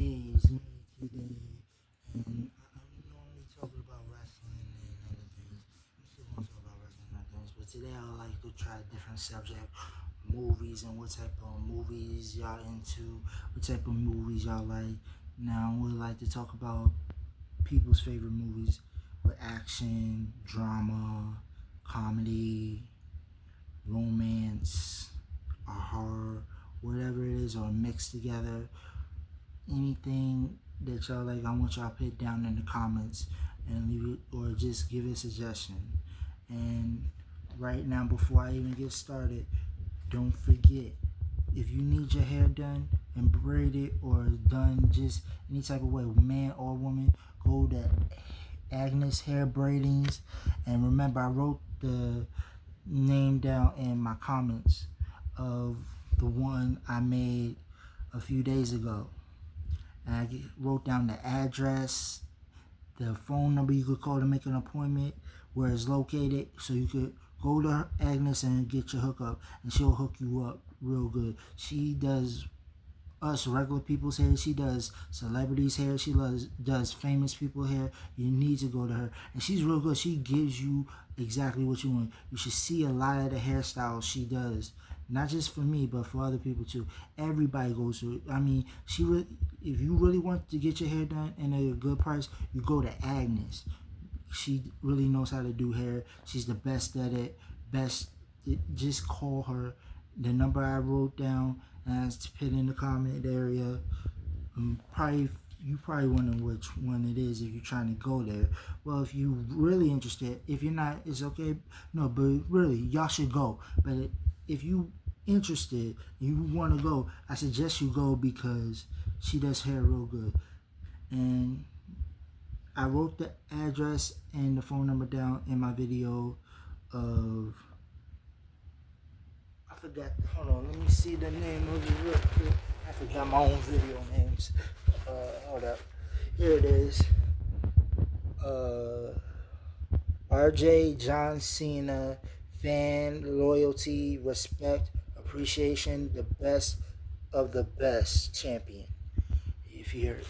Hey, it's me today, and I'm normally talking about wrestling and other things. I'm still going to talk about wrestling and other things, but today I would like to try a different subject: movies and what type of movies y'all into, what type of movies y'all like. Now, we would like to talk about people's favorite movies with action, drama, comedy, romance, or horror, whatever it is, or mixed together. Anything that y'all like, I want y'all to put down in the comments and leave it, or just give a suggestion. And right now, before I even get started, don't forget, if you need your hair done and braided or done just any type of way, man or woman, go to Agnes Hair Braidings. And remember, I wrote the name down in my comments of the one I made a few days ago. And I wrote down the address, the phone number you could call to make an appointment, where it's located, so you could go to Agnes and get your hookup, and she'll hook you up real good. She does us regular people's hair. She does celebrities' hair. She does famous people hair. You need to go to her, and she's real good. She gives you exactly what you want. You should see a lot of the hairstyles she does, not just for me, but for other people too. Everybody goes through it. I mean, if you really want to get your hair done and at a good price, you go to Agnes. She really knows how to do hair. She's the best at it. Best. Just call her. The number I wrote down and it's put in the comment area. Probably you probably wondering which one it is if you're trying to go there. Well, if you really interested, if you're not, it's okay. No, but really, y'all should go. But if you interested, you want to go, I suggest you go because she does hair real good. And I wrote the address and the phone number down in my video of, I forgot. Hold on, let me see the name of it real quick. I forgot my own video names. Hold up. Here it is. RJ John Cena, fan loyalty, respect, appreciation, the best of the best champion. If you hear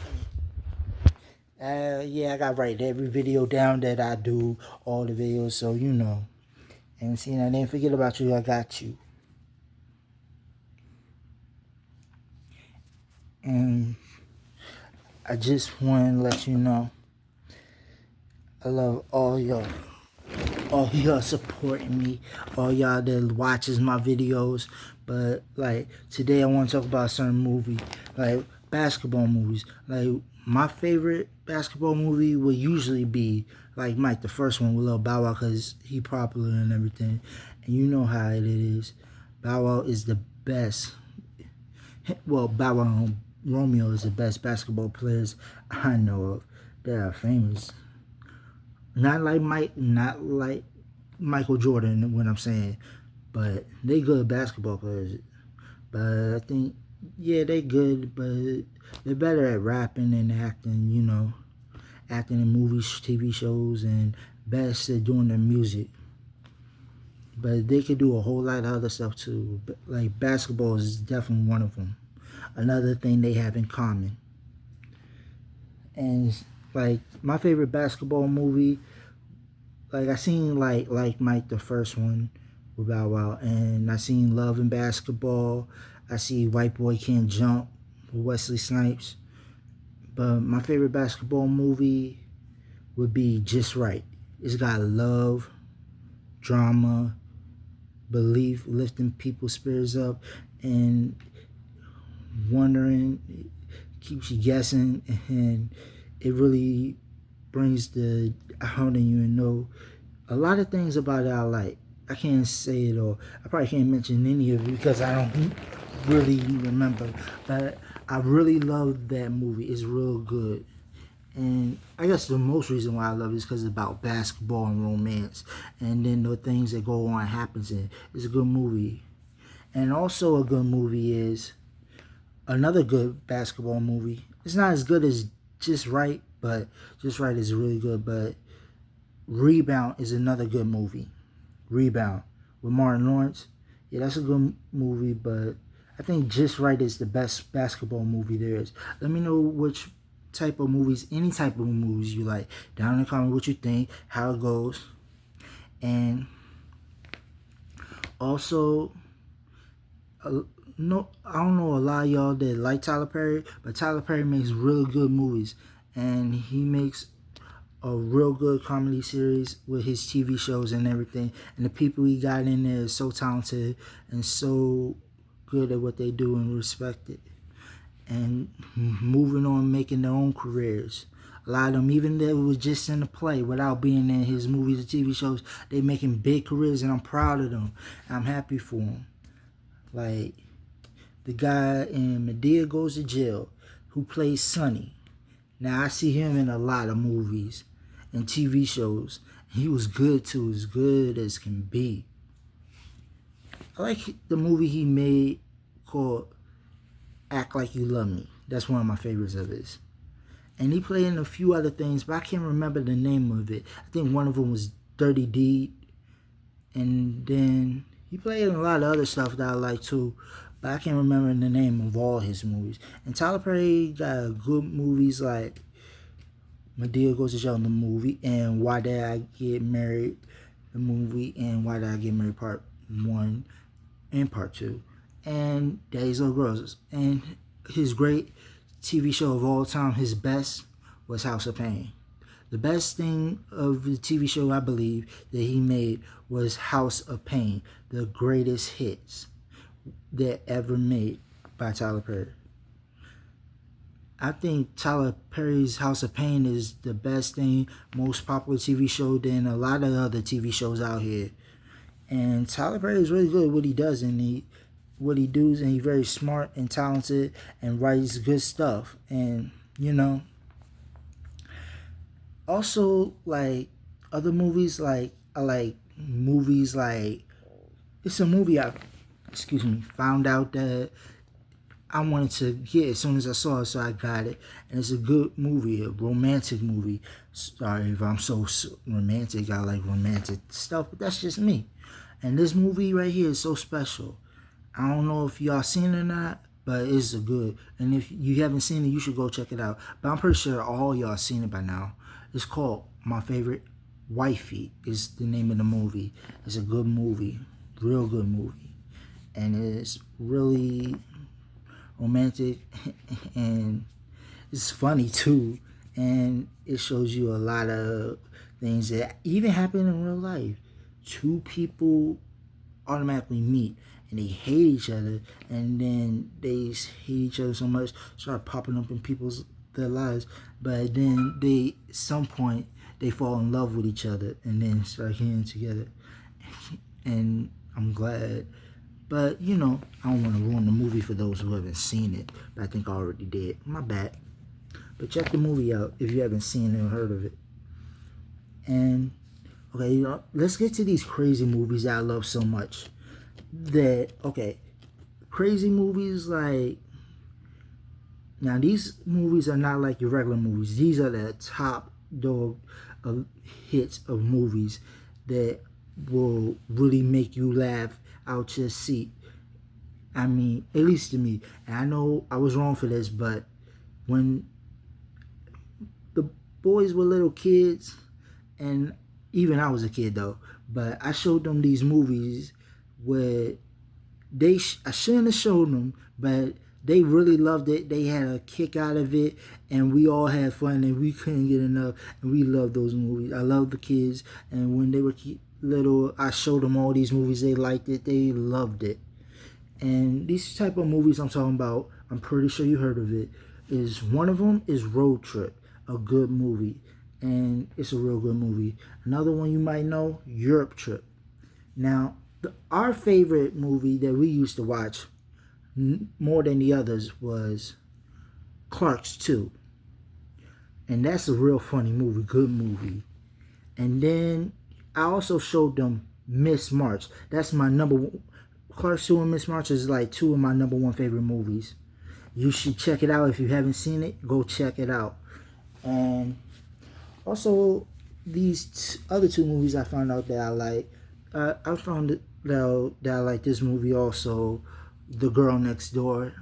it. Yeah, I got write every video down that I do, all the videos, so you know. And see, I didn't forget about you. I got you. And I just want to let you know, I love all y'all supporting me, all y'all that watches my videos. But like today, I want to talk about a certain movie, like basketball movies. Like my favorite basketball movie would usually be like Mike, the first one with Lil Bow Wow, cause he popular and everything, and you know how it is. Bow Wow is the best. Well, Bow Wow and Romeo is the best basketball players I know of that are famous. Not like Michael Jordan, what I'm saying, but they good basketball players. But I think, yeah, they good, but they're better at rapping and acting. You know, acting in movies, TV shows, and best at doing their music. But they could do a whole lot of other stuff too. Like basketball is definitely one of them. Another thing they have in common. And like my favorite basketball movie, like I seen like Mike the first one with Bow Wow, and I seen Love and Basketball. I see White Boy Can't Jump with Wesley Snipes. But my favorite basketball movie would be Just Right. It's got love, drama, belief, lifting people's spirits up, and wondering, keeps you guessing, and it really brings the out in you and know a lot of things about it I like. I can't say it all. I probably can't mention any of it because I don't really remember. But I really love that movie. It's real good. And I guess the most reason why I love it is because it's about basketball and romance. And then the things that go on happens in it. It's a good movie. And also a good movie is another good basketball movie. It's not as good as Just Right, but Just Right is really good. But Rebound is another good movie. Rebound with Martin Lawrence. Yeah, that's a good movie, but I think Just Right is the best basketball movie there is. Let me know which type of movies, any type of movies you like. Down in the comments what you think, how it goes. And also, no, I don't know a lot of y'all that like Tyler Perry, but Tyler Perry makes really good movies. And he makes a real good comedy series with his TV shows and everything. And the people he got in there is so talented and so good at what they do and respected. And moving on, making their own careers. A lot of them, even though it was just in the play, without being in his movies or TV shows, they making big careers, and I'm proud of them. I'm happy for them. Like the guy in Madea Goes to Jail, who plays Sonny. Now I see him in a lot of movies and TV shows. He was good too, as good as can be. I like the movie he made called Act Like You Love Me. That's one of my favorites of his. And he played in a few other things, but I can't remember the name of it. I think one of them was Dirty Deed. And then he played in a lot of other stuff that I like too, but I can't remember the name of all his movies. And Tyler Perry got good movies like Madea Goes to Jail, the movie, and Why Did I Get Married, the movie, and Why Did I Get Married Part 1 and Part 2, and Daddy's Little Girls. And his great TV show of all time, his best, was House of Pain. The best thing of the TV show, I believe, that he made was House of Pain, the greatest hits that ever made by Tyler Perry. I think Tyler Perry's House of Pain is the best thing, most popular TV show than a lot of other TV shows out here. And Tyler Perry is really good at what he does, and what he does, and he's very smart and talented and writes good stuff. And also like other movies, like I like movies like it's a movie I found out that I wanted to get as soon as I saw it, so I got it. And it's a good movie, a romantic movie. Sorry if I'm so romantic. I like romantic stuff, but that's just me. And this movie right here is so special. I don't know if y'all seen it or not, but it's a good. And if you haven't seen it, you should go check it out. But I'm pretty sure all y'all seen it by now. It's called My Favorite Wifey is the name of the movie. It's a good movie, real good movie. And it's really romantic and it's funny too, and it shows you a lot of things that even happen in real life. Two people automatically meet and they hate each other, and then they hate each other so much, start popping up in their lives, but then at some point they fall in love with each other and then start getting together. And I'm glad. But, I don't want to ruin the movie for those who haven't seen it. But I think I already did. My bad. But check the movie out if you haven't seen it or heard of it. And, okay, let's get to these crazy movies that I love so much. Crazy movies like... Now, these movies are not like your regular movies. These are the top dog of hits of movies that will really make you laugh out your seat. I mean, at least to me. And I know I was wrong for this, but when the boys were little kids, and even I was a kid though, but I showed them these movies where I shouldn't have shown them, but they really loved it. They had a kick out of it, and we all had fun, and we couldn't get enough, and we loved those movies. I love the kids, and when they were little, I showed them all these movies. They liked it. They loved it. And these type of movies I'm talking about, I'm pretty sure you heard of it, is one of them is Road Trip, a good movie, and it's a real good movie. Another one you might know, Europe Trip. Now, our favorite movie that we used to watch more than the others was Clerks 2. And that's a real funny movie, good movie. And then I also showed them Miss March. That's my number one. Clerks 2 and Miss March is like two of my number one favorite movies. You should check it out. If you haven't seen it, go check it out. And also, these other two movies I found out that I like. I found that I like this movie also The Girl Next Door,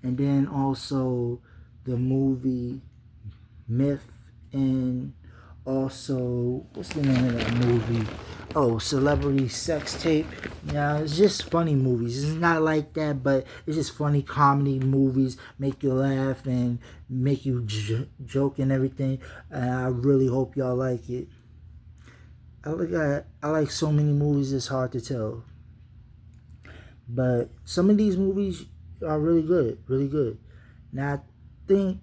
and then also the movie Myth, and also what's the name of that movie? Oh, Celebrity Sex Tape. Yeah, it's just funny movies. It's not like that, but it's just funny comedy movies, make you laugh and make you joke and everything. And I really hope y'all like it. I like so many movies. It's hard to tell, but some of these movies are really good, really good. Now I think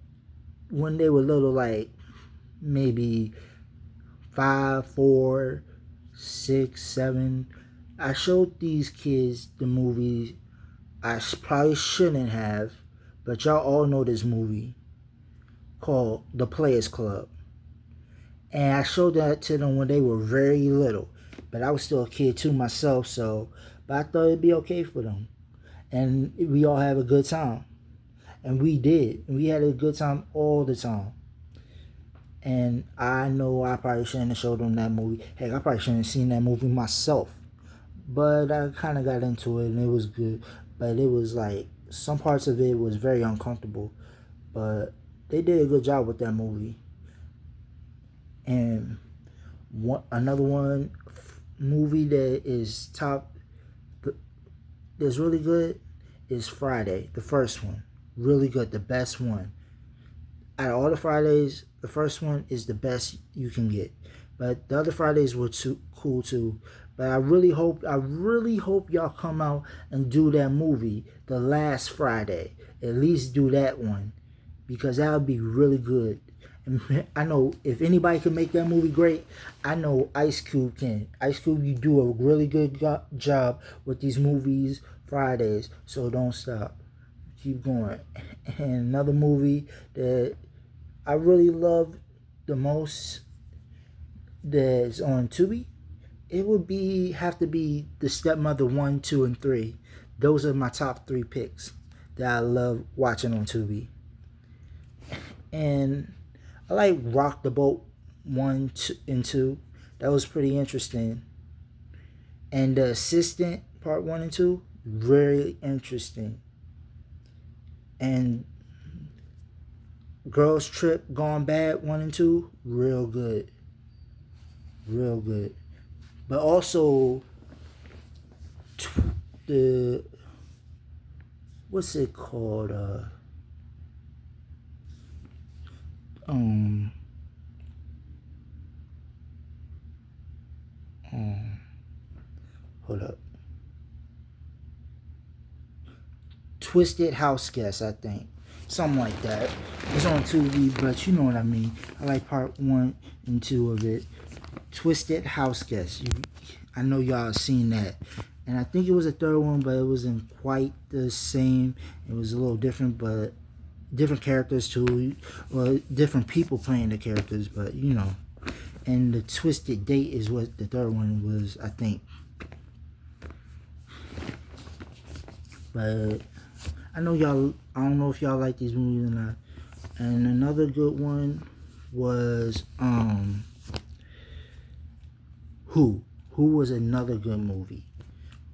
when they were little, like maybe 5, 4, 6, 7, I showed these kids the movies I probably shouldn't have, but y'all all know this movie called The Players Club. And I showed that to them when they were very little. But I was still a kid too myself, so but I thought it'd be okay for them. And we all have a good time. And we did. We had a good time all the time. And I know I probably shouldn't have showed them that movie. Heck, I probably shouldn't have seen that movie myself. But I kind of got into it and it was good. But it was like, some parts of it was very uncomfortable. But they did a good job with that movie. And another one movie that is top, that's really good, is Friday, the first one. Really good, the best one. Out of all the Fridays, the first one is the best you can get. But the other Fridays were cool too. But I really hope y'all come out and do that movie, The Last Friday. At least do that one, because that would be really good. And I know if anybody can make that movie great, I know Ice Cube can. Ice Cube, you do a really good job with these movies Fridays, so don't stop. Keep going. And another movie that I really love the most that's on Tubi, it would have to be The Stepmother 1, 2, and 3. Those are my top 3 picks that I love watching on Tubi. And I like Rock the Boat 1 and 2. That was pretty interesting. And The Assistant part 1 and 2, very interesting. And Girls Trip Gone Bad 1 and 2, real good. Real good. But also the, what's it called? Hold up. Twisted House Guest, I think. Something like that. It's on Tubi, but you know what I mean. I like part 1 and 2 of it. Twisted House Guest. I know y'all seen that. And I think it was a third one, but it wasn't quite the same. It was a little different, but different characters too. Well, different people playing the characters, but you know. And the Twisted Date is what the third one was, I think. But I know y'all, I don't know if y'all like these movies or not. And another good one was Who. Who was another good movie.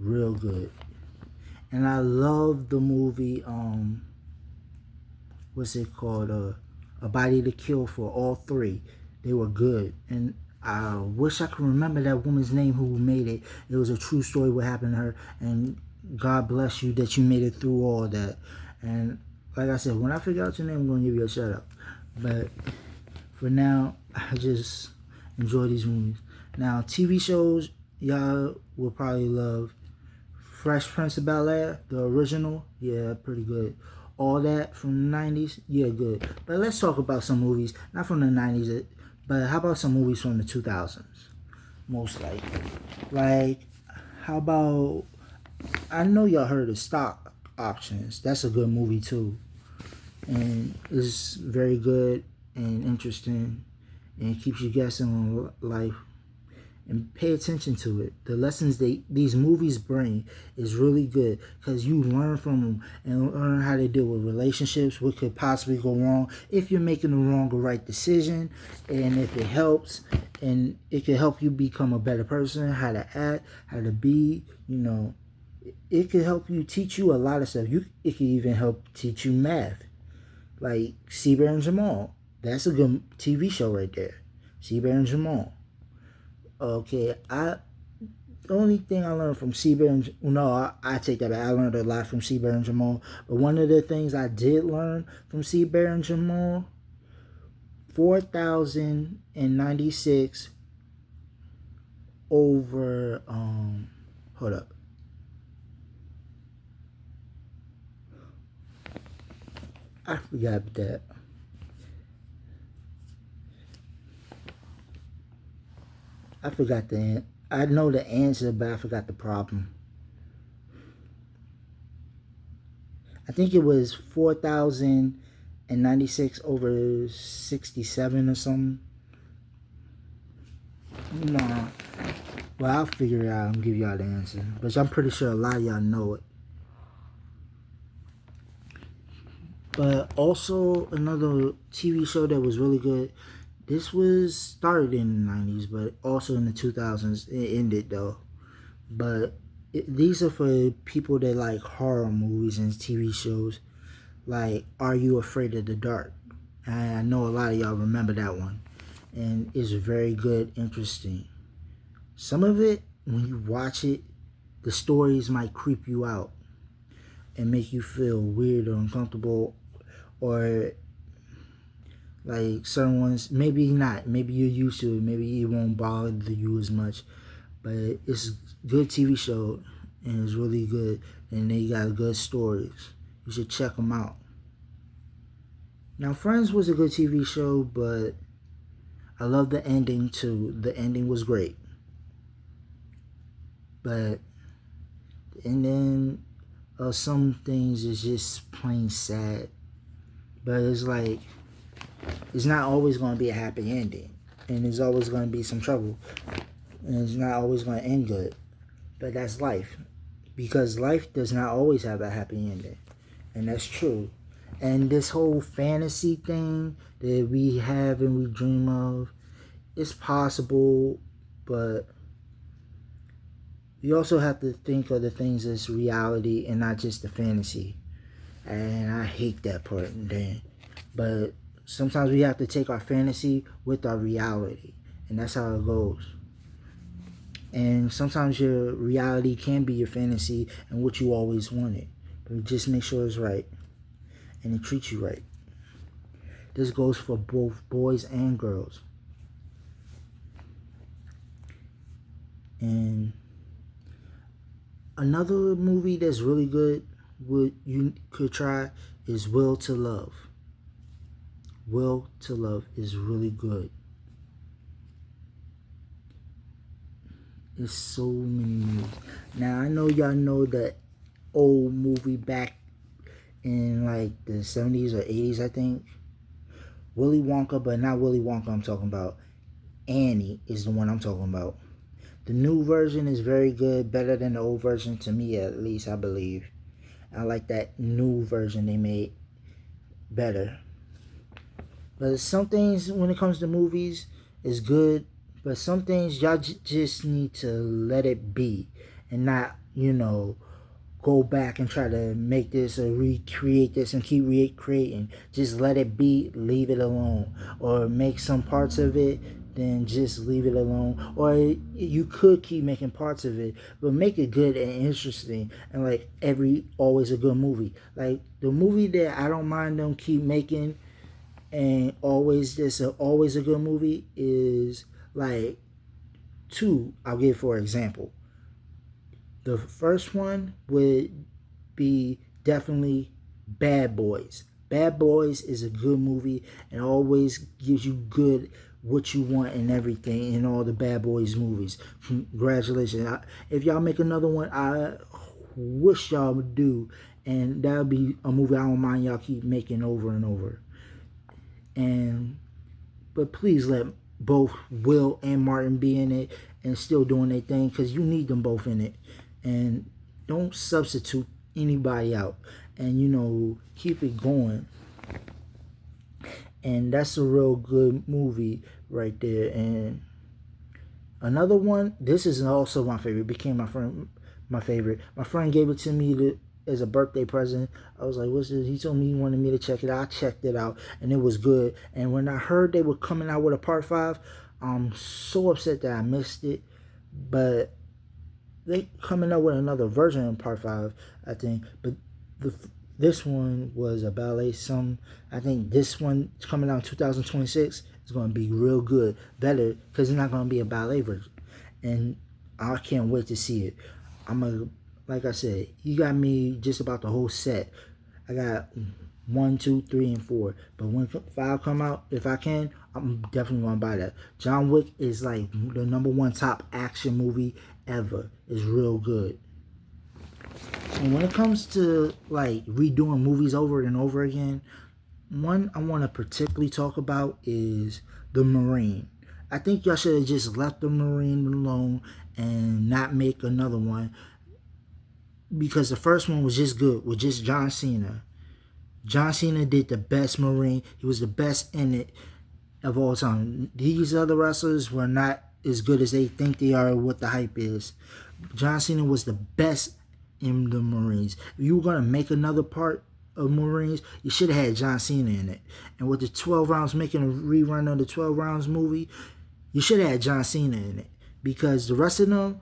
Real good. And I love the movie, what's it called? A Body to Kill For. All 3. They were good. And I wish I could remember that woman's name who made it. It was a true story what happened to her. And God bless you that you made it through all that. And like I said, when I figure out your name, I'm going to give you a shout out. But for now, I just enjoy these movies. Now, TV shows, y'all will probably love Fresh Prince of Bel-Air, the original. Yeah, pretty good. All That from the 90s, yeah, good. But let's talk about some movies, not from the 90s, but how about some movies from the 2000s? Most likely. Like, how about, I know y'all heard of Stock Options. That's a good movie too. And it's very good and interesting and keeps you guessing on life. And pay attention to it. The lessons these movies bring is really good because you learn from them and learn how to deal with relationships, what could possibly go wrong if you're making the wrong or right decision, and if it helps, and it can help you become a better person, how to act, how to be, you know. It could help you teach you a lot of stuff. It could even help teach you math, like Seabear and Jamal. That's a good TV show right there. Seabear and Jamal. Okay, the only thing I learned from Seabear and no, I take that back. I learned a lot from Seabear and Jamal. But one of the things I did learn from Seabear and Jamal, 4,096 over hold up. I forgot that. I forgot the I know the answer, but I forgot the problem. I think it was 4,096 over 67 or something. Nah. Well, I'll figure it out and give y'all the answer. But I'm pretty sure a lot of y'all know it. But also another TV show that was really good. This was started in the 90s, but also in the 2000s. It ended though. But these are for people that like horror movies and TV shows. Like, Are You Afraid of the Dark? I know a lot of y'all remember that one. And it's very good, interesting. Some of it, when you watch it, the stories might creep you out and make you feel weird or uncomfortable, or like certain ones, maybe not. Maybe you're used to it. Maybe it won't bother you as much. But it's a good TV show, and it's really good, and they got good stories. You should check them out. Now, Friends was a good TV show, but I love the ending too. The ending was great. But the ending of some things is just plain sad. But it's like, it's not always going to be a happy ending. And there's always going to be some trouble. And it's not always going to end good. But that's life. Because life does not always have a happy ending. And that's true. And this whole fantasy thing that we have and we dream of, it's possible, but you also have to think of the things as reality and not just the fantasy. And I hate that part. But sometimes we have to take our fantasy with our reality. And that's how it goes. And sometimes your reality can be your fantasy and what you always wanted. But just make sure it's right. And it treats you right. This goes for both boys and girls. And another movie that's really good, what you could try, is Will to Love. Will to Love is really good. There's so many movies. Now, I know y'all know that old movie back in like the 70s or 80s, I think. Willy Wonka, but not Willy Wonka I'm talking about. Annie is the one I'm talking about. The new version is very good, better than the old version to me, at least, I believe. I like that new version they made better. But some things, when it comes to movies, is good. But some things, y'all just need to let it be. And not, go back and try to make this or recreate this and keep recreating. Just let it be, leave it alone. Or make some parts of it, then just leave it alone. Or you could keep making parts of it, but make it good and interesting. And like always a good movie. Like the movie that I don't mind them keep making and always a good movie is like two. I'll give for example. The first one would be definitely Bad Boys. Bad Boys is a good movie and always gives you good what you want and everything in all the Bad Boys movies. Congratulations. If y'all make another one, I wish y'all would do. And that'll be a movie I don't mind y'all keep making over and over. But please let both Will and Martin be in it and still doing their thing, because you need them both in it. And don't substitute anybody out. And keep it going. And that's a real good movie right there. And another one, this is also my favorite, became my favorite. My friend gave it to me as a birthday present. I was like, what's this? He told me he wanted me to check it out. I checked it out, and it was good. And when I heard they were coming out with a part 5, I'm so upset that I missed it. But they coming up with another version of part 5, I think. But this one was a ballet. I think this one coming out in 2026 is going to be real good, better, because it's not going to be a ballet version. And I can't wait to see it. Like I said, you got me just about the whole set. I got 1, 2, 3, and 4. But when 5 come out, if I can, I'm definitely gonna buy that. John Wick is like the #1 top action movie ever. It's real good. And when it comes to like redoing movies over and over again, one I want to particularly talk about is The Marine. I think y'all should have just left The Marine alone and not make another one, because the first one was just good with just John Cena. John Cena did the best Marine. He was the best in it of all time. These other wrestlers were not as good as they think they are, what the hype is. John Cena was the best in the Marines. If you were going to make another part of Marines, you should have had John Cena in it. And with the 12 rounds, making a rerun of the 12 rounds movie, you should have had John Cena in it. Because the rest of them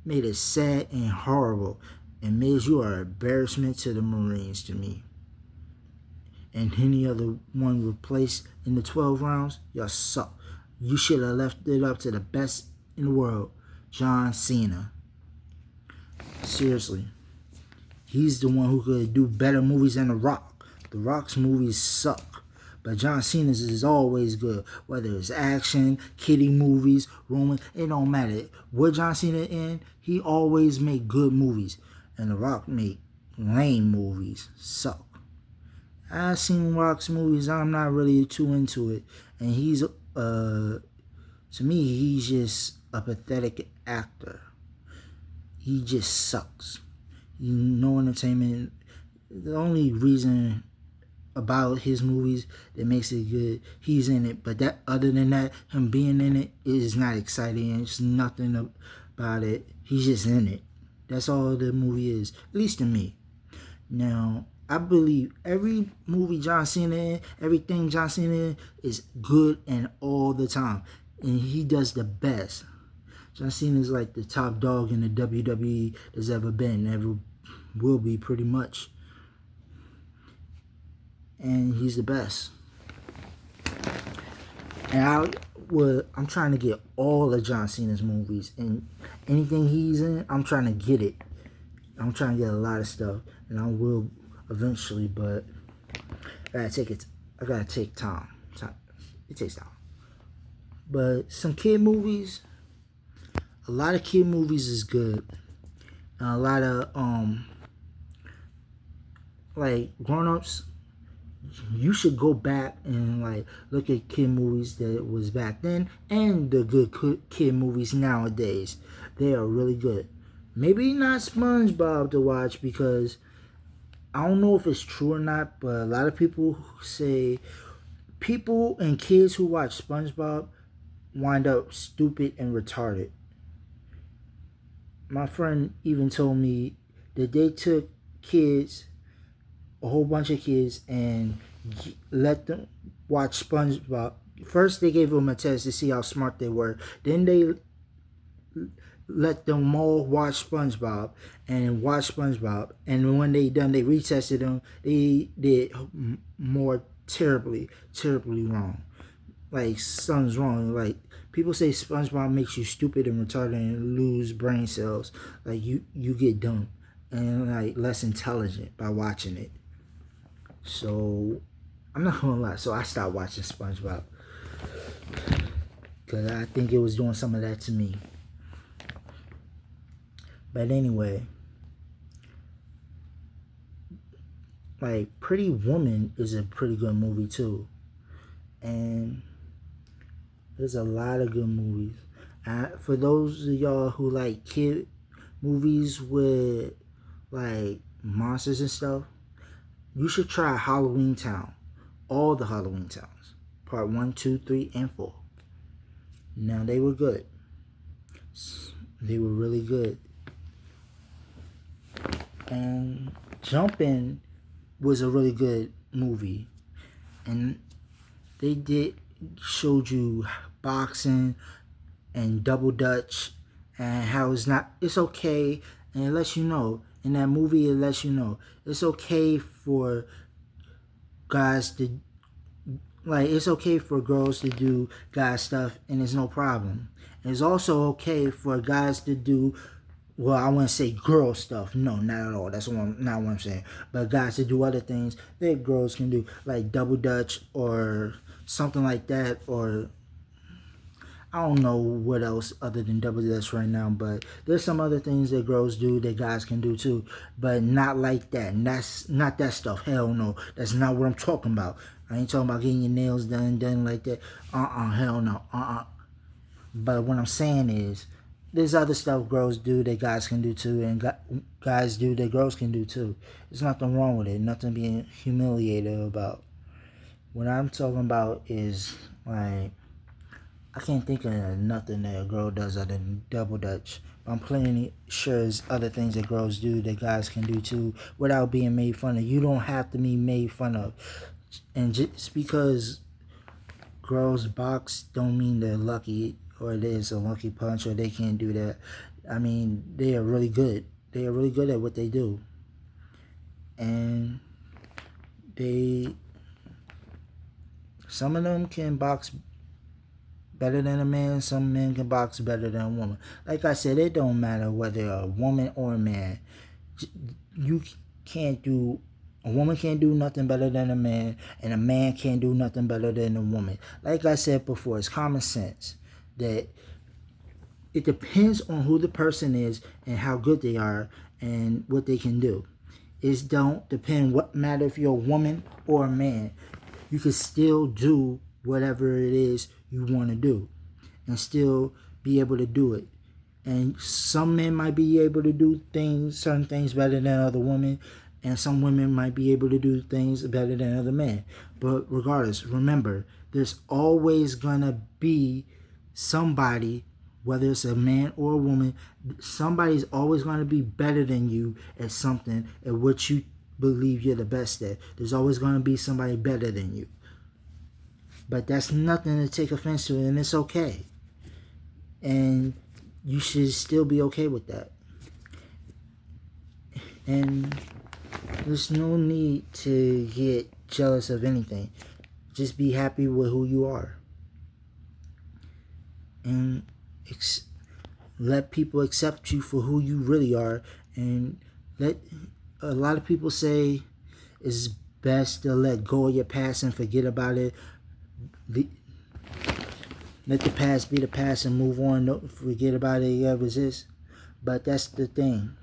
made it sad and horrible. And Miz, you are an embarrassment to the Marines to me. And any other one replaced in the 12 rounds, y'all suck. You should have left it up to the best in the world, John Cena. Seriously. He's the one who could do better movies than The Rock. The Rock's movies suck. But John Cena's is always good. Whether it's action, kiddie movies, romance, it don't matter. What John Cena in, he always make good movies. And The Rock make lame movies. Suck. I've seen Rock's movies. I'm not really too into it. And he's, to me, he's just a pathetic actor. He just sucks. No entertainment. The only reason about his movies that makes it good, he's in it. But that, other than that, him being in it is not exciting. It's nothing about it. He's just in it. That's all the movie is, at least to me. Now, I believe every movie John Cena in, everything John Cena in is good and all the time. And he does the best. John Cena is like the top dog in the WWE there's ever been, ever will be pretty much. And he's the best. And I'm trying to get all of John Cena's movies, and anything he's in, I'm trying to get it. I'm trying to get a lot of stuff, and I will eventually, but I gotta take time. It takes time. But some kid movies, a lot of kid movies is good. And a lot of like grown-ups, you should go back and like look at kid movies that was back then and the good kid movies nowadays. They are really good. Maybe not SpongeBob to watch, because I don't know if it's true or not, but a lot of people say people and kids who watch SpongeBob wind up stupid and retarded. My friend even told me that they took kids, a whole bunch of kids, and let them watch SpongeBob. First, they gave them a test to see how smart they were. Then they let them all watch SpongeBob. And when they done, they retested them. They did more terribly wrong. Like, something's wrong. Like, people say SpongeBob makes you stupid and retarded and lose brain cells. Like, you get dumb and like less intelligent by watching it. So I'm not gonna lie. So I stopped watching SpongeBob because I think it was doing some of that to me. But anyway, like Pretty Woman is a pretty good movie too, and there's a lot of good movies. For those of y'all who like kid movies with like monsters and stuff, you should try Halloween Town. All the Halloween Towns. Part 1, 2, 3, and 4. Now, they were good. They were really good. And Jumpin' was a really good movie, and they did showed you boxing and double dutch and how it's okay, and it lets you know in that movie, it lets you know it's okay for guys to it's okay for girls to do guy stuff and it's no problem. And it's also okay for guys to do, well, I wouldn't say girl stuff. No, not at all. That's not what I'm saying. But guys to do other things that girls can do, like double dutch or something like that, or I don't know what else other than double dutch right now. But there's some other things that girls do that guys can do too, but not like that. And that's not that stuff. Hell no, that's not what I'm talking about. I ain't talking about getting your nails done like that. Hell no. But what I'm saying is, there's other stuff girls do that guys can do too, and guys do that girls can do too. There's nothing wrong with it. Nothing being humiliated about. What I'm talking about is like, I can't think of nothing that a girl does other than double dutch. But I'm plenty sure there's other things that girls do that guys can do too without being made fun of. You don't have to be made fun of. And just because girls box don't mean they're lucky or there's a lucky punch or they can't do that. I mean, they are really good. They are really good at what they do. And some of them can box better than a man. Some men can box better than a woman. Like I said, it don't matter whether a woman or a man. You can't do A woman can't do nothing better than a man, and a man can't do nothing better than a woman. Like I said before, it's common sense that it depends on who the person is and how good they are and what they can do. It don't depend what matter if you're a woman or a man. You can still do whatever it is you want to do and still be able to do it. And some men might be able to do certain things better than other women, and some women might be able to do things better than other men. But regardless, remember, there's always gonna be somebody, whether it's a man or a woman, somebody's always gonna be better than you at something at what you believe you're the best at. There's always gonna be somebody better than you. But that's nothing to take offense to, and it's okay. And you should still be okay with that. And there's no need to get jealous of anything. Just be happy with who you are. And let people accept you for who you really are. And a lot of people say it's best to let go of your past and forget about it. Let the past be the past and move on. Don't forget about it. It ever exists. But that's the thing.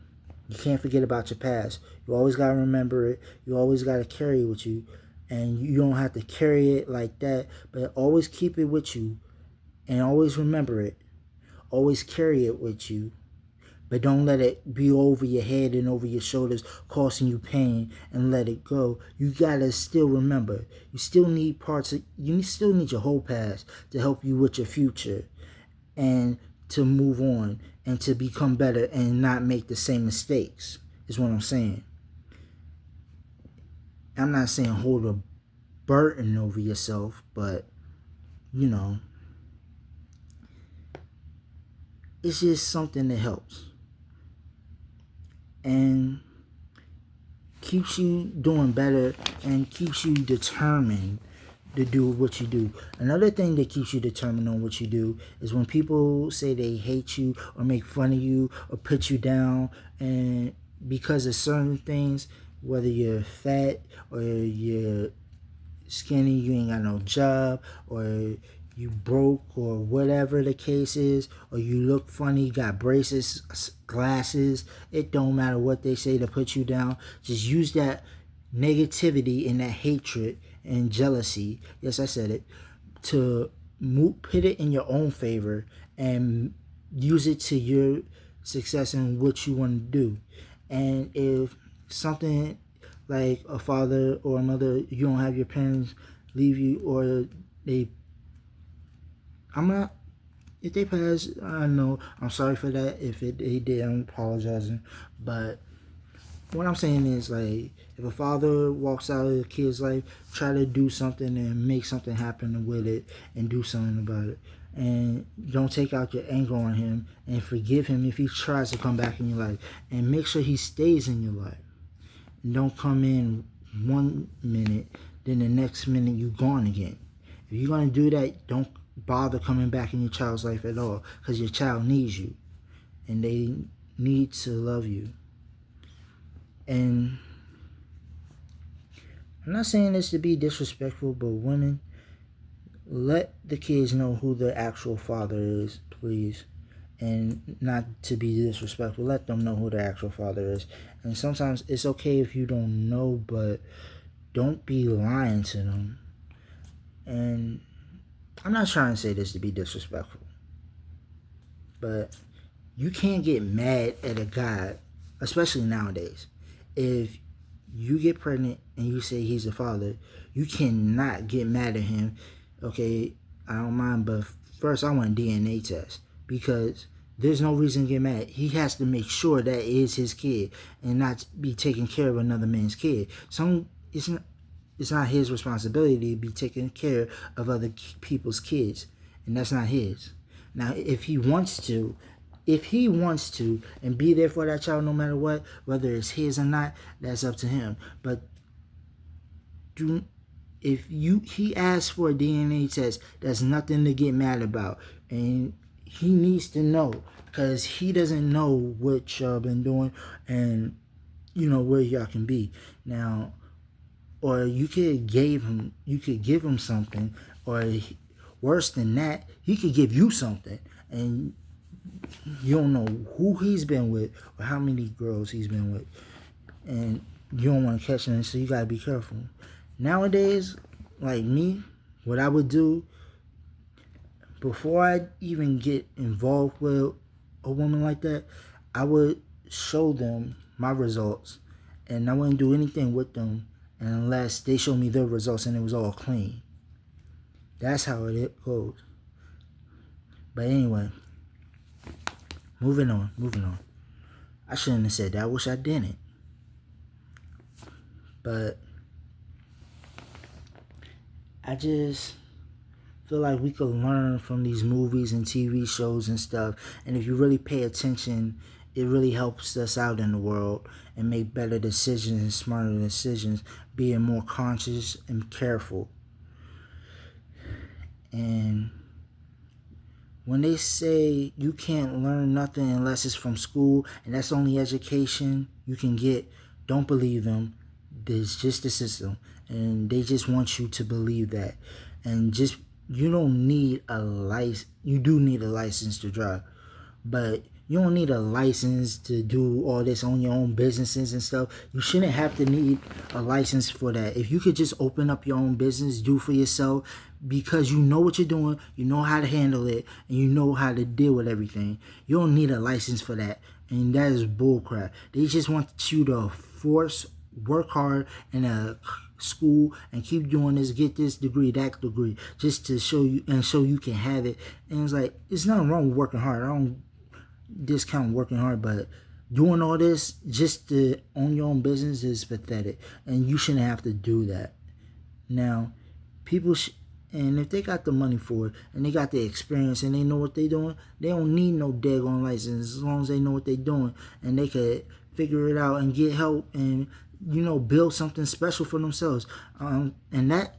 You can't forget about your past. You always got to remember it. You always got to carry it with you. And you don't have to carry it like that. But always keep it with you. And always remember it. Always carry it with you. But don't let it be over your head and over your shoulders, causing you pain, and let it go. You gotta still remember. You still need you still need your whole past to help you with your future, and to move on and to become better and not make the same mistakes. Is what I'm saying. I'm not saying hold a burden over yourself, but it's just something that helps. And keeps you doing better and keeps you determined to do what you do. Another thing that keeps you determined on what you do is when people say they hate you or make fun of you or put you down, and because of certain things, whether you're fat or you're skinny, you ain't got no job, or you broke, or whatever the case is, or you look funny, got braces, glasses, it don't matter what they say to put you down. Just use that negativity and that hatred and jealousy, yes, I said it, to put it in your own favor and use it to your success and what you want to do. And if something like a father or a mother, you don't have your parents leave you, or if they pass, I know, I'm sorry for that. If they did, I'm apologizing. But what I'm saying is, like, if a father walks out of a kid's life, try to do something and make something happen with it and do something about it. And don't take out your anger on him, and forgive him if he tries to come back in your life. And make sure he stays in your life. And don't come in one minute, then the next minute you gone again. If you're going to do that, don't bother coming back in your child's life at all, because your child needs you. And they need to love you. And I'm not saying this to be disrespectful, but women, let the kids know who the actual father is, please. And not to be disrespectful, let them know who the actual father is. And sometimes it's okay if you don't know, but don't be lying to them. And I'm not trying to say this to be disrespectful, but you can't get mad at a guy, especially nowadays. If you get pregnant and you say he's a father, you cannot get mad at him. Okay, I don't mind, but first I want a DNA test, because there's no reason to get mad. He has to make sure that is his kid and not be taking care of another man's kid. It's not his responsibility to be taking care of other people's kids, and that's not his. Now, if he wants to and be there for that child no matter what, whether it's his or not, that's up to him. But he asks for a DNA test, that's nothing to get mad about. And he needs to know, because he doesn't know what y'all been doing and where y'all can be. Now, or you could give him something, or worse than that, he could give you something, and you don't know who he's been with or how many girls he's been with, and you don't want to catch him, so you gotta be careful. Nowadays, like me, what I would do before I even get involved with a woman like that, I would show them my results, and I wouldn't do anything with them unless they show me their results and it was all clean. That's how it goes. But anyway, moving on. I shouldn't have said that. I wish I didn't. But I just feel like we could learn from these movies and TV shows and stuff. And if you really pay attention, it really helps us out in the world and make better decisions and smarter decisions, being more conscious and careful. And when they say you can't learn nothing unless it's from school and that's the only education you can get, don't believe them. It's just the system, and they just want you to believe that. And just, you don't need a license. You do need a license to drive, but you don't need a license to do all this on your own businesses and stuff. You shouldn't have to need a license for that. If you could just open up your own business, do for yourself, because you know what you're doing, you know how to handle it, and you know how to deal with everything, you don't need a license for that. And that is bullcrap. They just want you to work hard in a school and keep doing this, get this degree, that degree, just to show you can have it. And it's like, it's nothing wrong with working hard. I don't discount working hard, but doing all this just to own your own business is pathetic, and you shouldn't have to do that. Now, and if they got the money for it and they got the experience and they know what they're doing, they don't need no daggone license, as long as they know what they're doing and they could figure it out and get help and build something special for themselves. And that,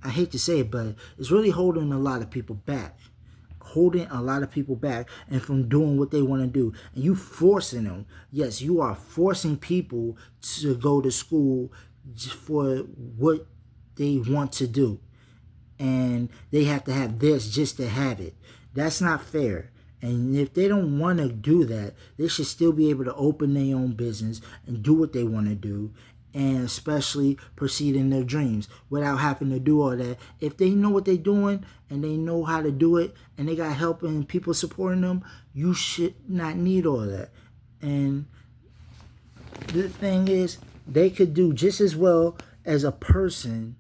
I hate to say it, but it's really holding a lot of people back and from doing what they want to do. And you forcing them. Yes, you are forcing people to go to school for what they want to do, and they have to have this just to have it. That's not fair. And if they don't want to do that, they should still be able to open their own business and do what they want to do, and especially proceed in their dreams without having to do all that. If they know what they're doing and they know how to do it and they got help and people supporting them, you should not need all that. And the thing is, they could do just as well as a person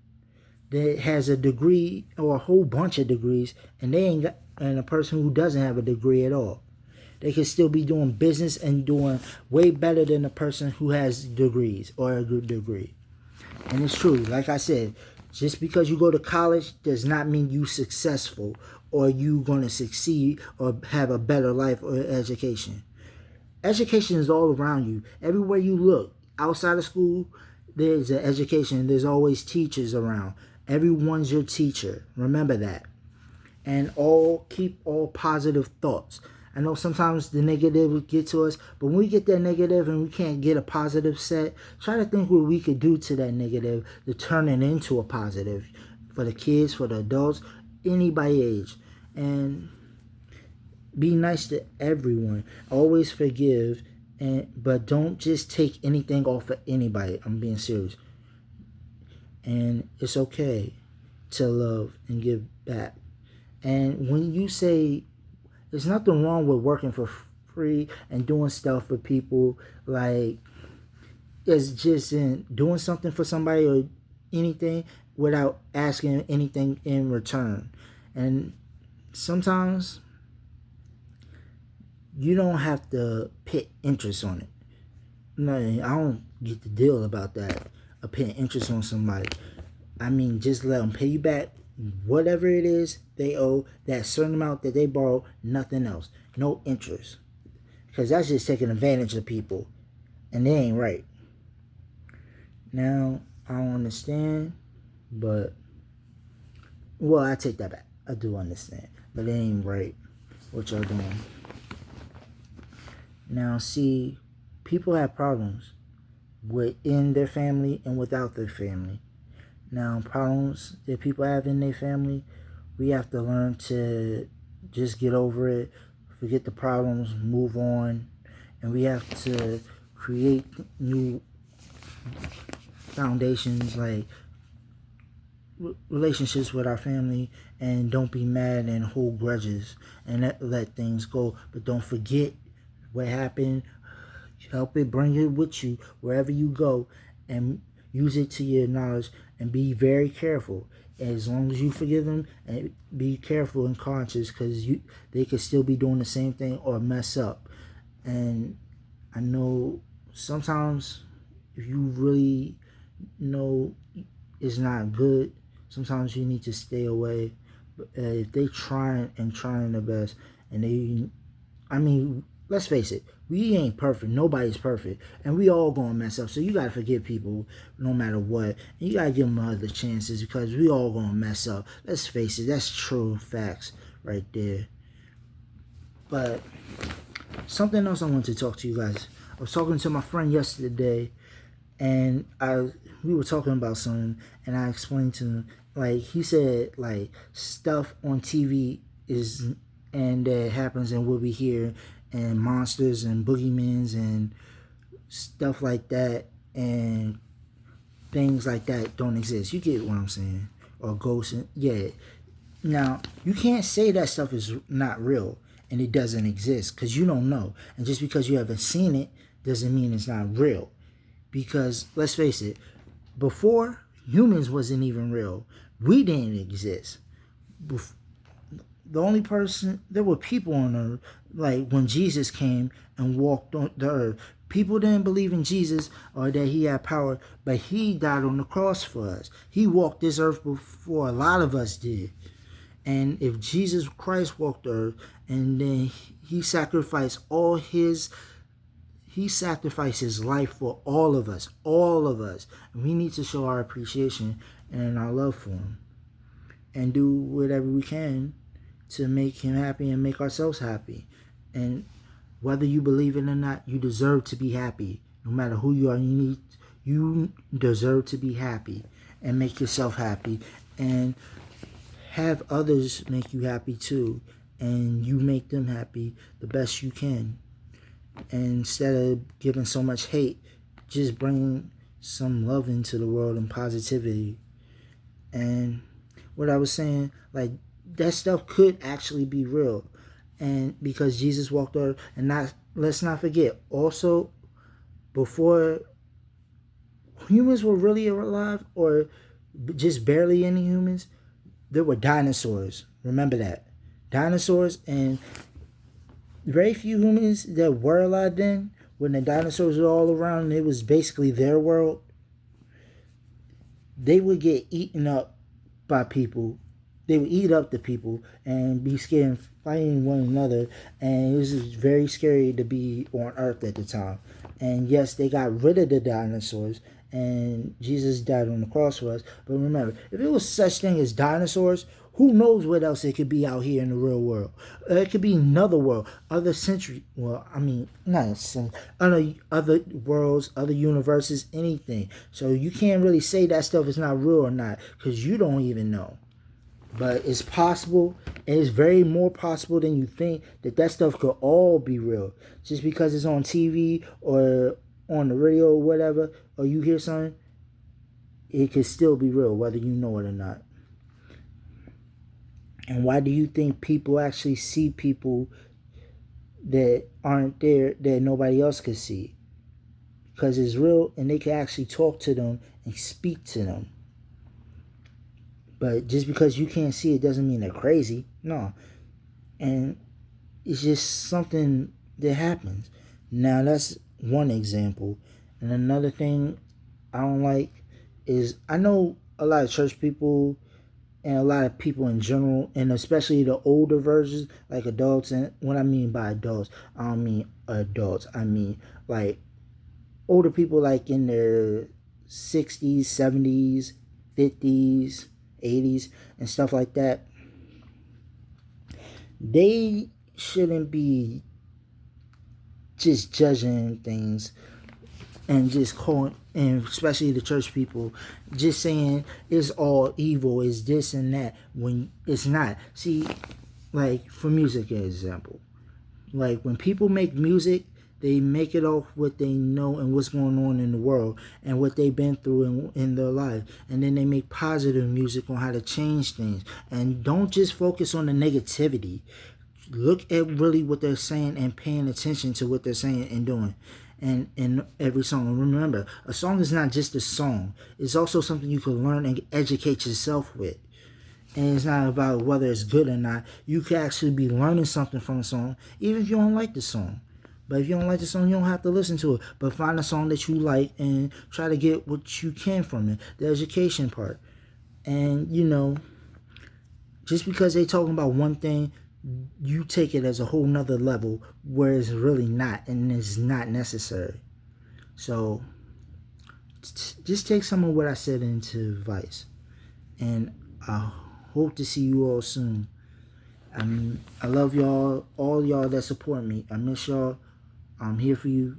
that has a degree or a whole bunch of degrees, and a person who doesn't have a degree at all. They could still be doing business and doing way better than the person who has degrees or a good degree. And it's true. Like I said, just because you go to college does not mean you successful or you going to succeed or have a better life or education. Education is all around you. Everywhere you look, outside of school, there's an education. There's always teachers around. Everyone's your teacher. Remember that. And keep all positive thoughts. I know sometimes the negative will get to us, but when we get that negative and we can't get a positive set, try to think what we could do to that negative to turn it into a positive for the kids, for the adults, anybody age. And be nice to everyone. Always forgive, but don't just take anything off of anybody. I'm being serious. And it's okay to love and give back. And when you say there's nothing wrong with working for free and doing stuff for people, like it's just in doing something for somebody or anything without asking anything in return. And sometimes you don't have to put interest on it. No, I don't get the deal about that. Putting interest on somebody. I mean, just let them pay you back whatever it is they owe, that certain amount that they borrow, nothing else. No interest. Because that's just taking advantage of people. And they ain't right. Now, I don't understand, but, well, I take that back. I do understand. But it ain't right what y'all doing. Now, see, people have problems within their family and without their family. Now, problems that people have in their family, we have to learn to just get over it, forget the problems, move on, and we have to create new foundations, like relationships with our family, and don't be mad and hold grudges and let things go. But don't forget what happened. Help it, bring it with you wherever you go, and use it to your knowledge, and be very careful. As long as you forgive them, and be careful and conscious, because they could still be doing the same thing or mess up. And I know sometimes if you really know it's not good, sometimes you need to stay away. But if they trying their best, and let's face it, we ain't perfect. Nobody's perfect. And we all gonna mess up. So you gotta forgive people no matter what. And you gotta give them other chances, because we all gonna mess up. Let's face it, that's true facts right there. But something else I want to talk to you guys. I was talking to my friend yesterday, and we were talking about something, and I explained to him, like, he said, like, stuff on TV and that happens and what we hear, and monsters and boogeymans and stuff like that and things like that don't exist. You get what I'm saying? Or ghosts. Yeah. Now, you can't say that stuff is not real and it doesn't exist, because you don't know. And just because you haven't seen it doesn't mean it's not real. Because, let's face it, before, humans wasn't even real. We didn't exist. The only person, there were people on earth, like when Jesus came and walked on the earth. People didn't believe in Jesus or that he had power, but he died on the cross for us. He walked this earth before a lot of us did. And if Jesus Christ walked the earth, and then he sacrificed his life for all of us. And we need to show our appreciation and our love for him, and do whatever we can to make him happy and make ourselves happy. And whether you believe it or not, you deserve to be happy. No matter who you are, you deserve to be happy, and make yourself happy, and have others make you happy too, and you make them happy the best you can. And instead of giving so much hate, just bring some love into the world and positivity. And what I was saying, like, that stuff could actually be real, and because Jesus walked earth. And let's not forget, also, before humans were really alive, or just barely any humans, there were dinosaurs. Remember that. Dinosaurs, and very few humans that were alive then, when the dinosaurs were all around and it was basically their world, they would get eaten up by people. They would eat up the people and be scared and fighting one another. And it was very scary to be on Earth at the time. And yes, they got rid of the dinosaurs and Jesus died on the cross for us. But remember, if it was such thing as dinosaurs, who knows what else it could be out here in the real world? It could be another world, other century. Well, I mean, not other worlds, other universes, anything. So you can't really say that stuff is not real or not because you don't even know. But it's possible, and it's very more possible than you think that that stuff could all be real. Just because it's on TV or on the radio or whatever, or you hear something, it could still be real, whether you know it or not. And why do you think people actually see people that aren't there that nobody else could see? Because it's real and they can actually talk to them and speak to them. But just because you can't see it doesn't mean they're crazy. No. And it's just something that happens. Now, that's one example. And another thing I don't like is I know a lot of church people and a lot of people in general, and especially the older versions, like adults. And what I mean by adults, I don't mean adults. I mean like older people, like in their 60s, 70s, 50s, 80s, and stuff like that. They shouldn't be just judging things and just calling, and especially the church people, just saying it's all evil, is this and that, when it's not. See, like for music, for example, like when people make music, they make it off what they know and what's going on in the world and what they've been through in their life. And then they make positive music on how to change things. And don't just focus on the negativity. Look at really what they're saying and paying attention to what they're saying and doing. And in every song. And remember, a song is not just a song. It's also something you can learn and educate yourself with. And it's not about whether it's good or not. You can actually be learning something from a song, even if you don't like the song. But if you don't like the song, you don't have to listen to it. But find a song that you like and try to get what you can from it. The education part. And, you know, just because they're talking about one thing, you take it as a whole nother level where it's really not, and it's not necessary. So just take some of what I said into advice. And I hope to see you all soon. I love y'all, all y'all that support me. I miss y'all. I'm here for you.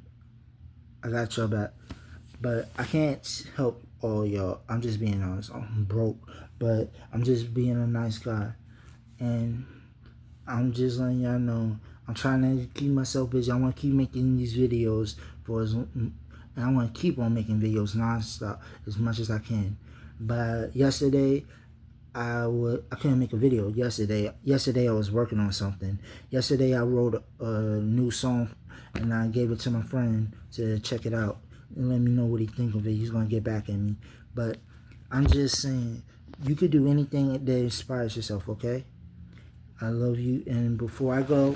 I got y'all back. But I can't help all y'all. I'm just being honest. I'm broke. But I'm just being a nice guy. And I'm just letting y'all know. I'm trying to keep myself busy. I want to keep making these videos and I want to keep on making videos nonstop as much as I can. But yesterday, I couldn't make a video yesterday. Yesterday I was working on something. Yesterday I wrote a new song and I gave it to my friend to check it out and let me know what he think of it. He's gonna get back at me. But I'm just saying, you could do anything that inspires yourself, okay? I love you. And before I go,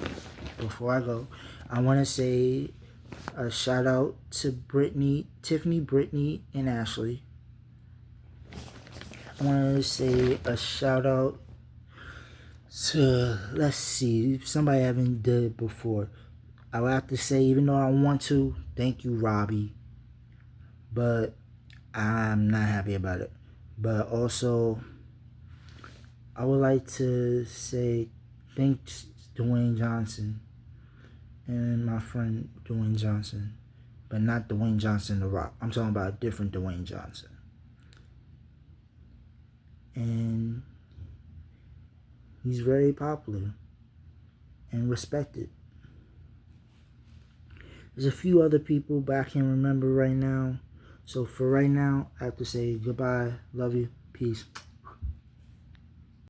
I want to say a shout out to Tiffany, Brittany, and Ashley. I want to say a shout out to, let's see, somebody I haven't did it before. I would have to say, even though I want to, thank you, Robbie. But I'm not happy about it. But also, I would like to say thanks Dwayne Johnson and my friend Dwayne Johnson. But not Dwayne Johnson The Rock. I'm talking about a different Dwayne Johnson. And he's very popular and respected. There's a few other people, but I can't remember right now. So for right now, I have to say goodbye. Love you. Peace.